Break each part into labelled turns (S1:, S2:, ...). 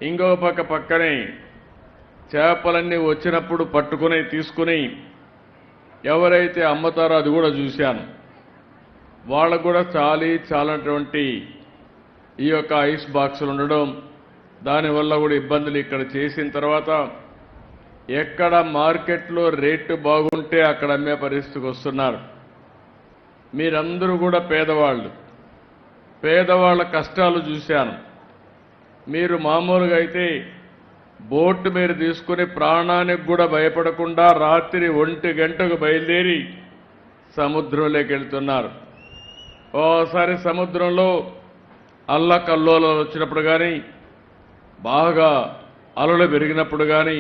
S1: ఇంకో పక్కనే చేపలన్నీ వచ్చినప్పుడు పట్టుకుని తీసుకుని ఎవరైతే అమ్ముతారో అది కూడా చూశాను. వాళ్ళకు కూడా చాలనటువంటి ఈ యొక్క ఐస్ బాక్సులు ఉండడం, దానివల్ల కూడా ఇబ్బందులు ఇక్కడ చేసిన తర్వాత ఎక్కడ మార్కెట్లో రేటు బాగుంటే అక్కడ అమ్మే పరిస్థితికి వస్తున్నారు. మీరందరూ కూడా పేదవాళ్ళ కష్టాలు చూశాను. మీరు మామూలుగా అయితే బోటు మీరు తీసుకుని ప్రాణానికి కూడా భయపడకుండా రాత్రి 1 గంటకు బయలుదేరి సముద్రంలోకి వెళ్తున్నారు. ఓసారి సముద్రంలో అల్లకల్లోలాలు వచ్చినప్పుడు కానీ, బాగా అలలు పెరిగినప్పుడు కానీ,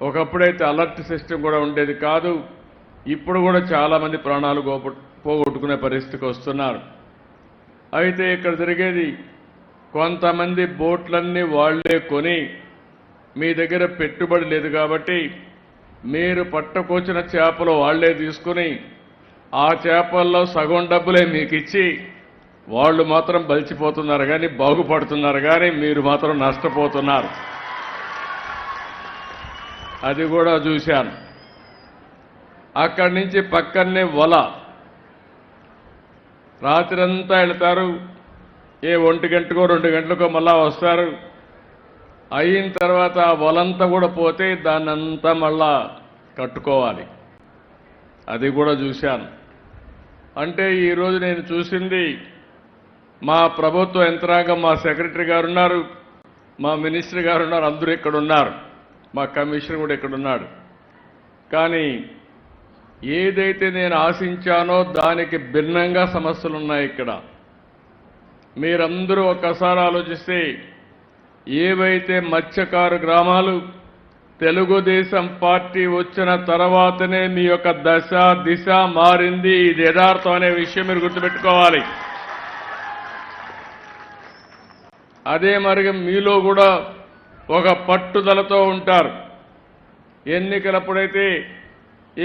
S1: ఒకప్పుడైతే అలర్ట్ సిస్టమ్ కూడా ఉండేది కాదు. ఇప్పుడు కూడా చాలామంది ప్రాణాలు పోగొట్టుకునే పరిస్థితికి వస్తున్నారు. అయితే ఇక్కడ జరిగేది, కొంతమంది బోట్లన్నీ వాళ్లే కొని, మీ దగ్గర పెట్టుబడి లేదు కాబట్టి మీరు పట్టుకొచ్చిన చేపలు వాళ్లే తీసుకుని ఆ చేపల్లో సగం డబ్బులే మీకు ఇచ్చి వాళ్ళు మాత్రం బలిచిపోతున్నారు కానీ, బాగుపడుతున్నారు కానీ మీరు మాత్రం నష్టపోతున్నారు. అది కూడా చూశాను. అక్కడి నుంచి పక్కనే వల, రాత్రంతా వెళ్తారు. 1 గంటకో 2 గంటలకో మళ్ళా వస్తారు. అయిన తర్వాత ఆ వలంతా కూడా పోతే దాన్నంతా మళ్ళా కట్టుకోవాలి. అది కూడా చూశాను. అంటే ఈరోజు నేను చూసింది, మా ప్రభుత్వ యంత్రాంగం, మా సెక్రటరీ గారు ఉన్నారు, మా మినిస్టర్ గారు ఉన్నారు, అందరూ ఇక్కడ ఉన్నారు, మా కమిషనర్ కూడా ఇక్కడ ఉన్నాడు. కానీ ఏదైతే నేను ఆశించానో దానికి భిన్నంగా సమస్యలు ఉన్నాయి ఇక్కడ. మీరందరూ ఒక్కసారి ఆలోచిస్తే, ఏవైతే మత్స్యకారు గ్రామాలు తెలుగుదేశం పార్టీ వచ్చిన తర్వాతనే మీ యొక్క దశ దిశ మారింది. ఇది యథార్థం అనే విషయం మీరు గుర్తుపెట్టుకోవాలి. అదే మరి మీలో కూడా ఒక పట్టుదలతో ఉంటారు. ఎన్నికలప్పుడైతే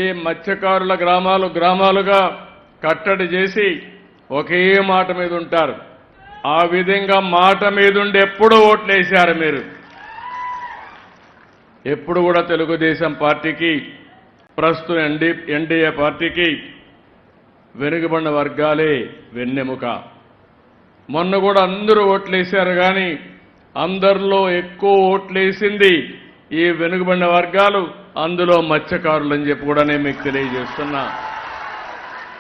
S1: ఈ మత్స్యకారుల గ్రామాలుగా కట్టడి చేసి ఒకే మాట మీద ఉంటారు. ఆ విధంగా మాట మీదుండి ఎప్పుడు ఓట్లేశారు మీరు. ఎప్పుడు కూడా తెలుగుదేశం పార్టీకి, ప్రస్తుత ఎన్డీఏ పార్టీకి వెనుకబడిన వర్గాలే వెన్నెముక. మొన్న కూడా అందరూ ఓట్లేశారు కానీ అందరిలో ఎక్కువ ఓట్లేసింది ఈ వెనుకబడిన వర్గాలు, అందులో మత్స్యకారులని చెప్పి కూడా నేను మీకు తెలియజేస్తున్నా.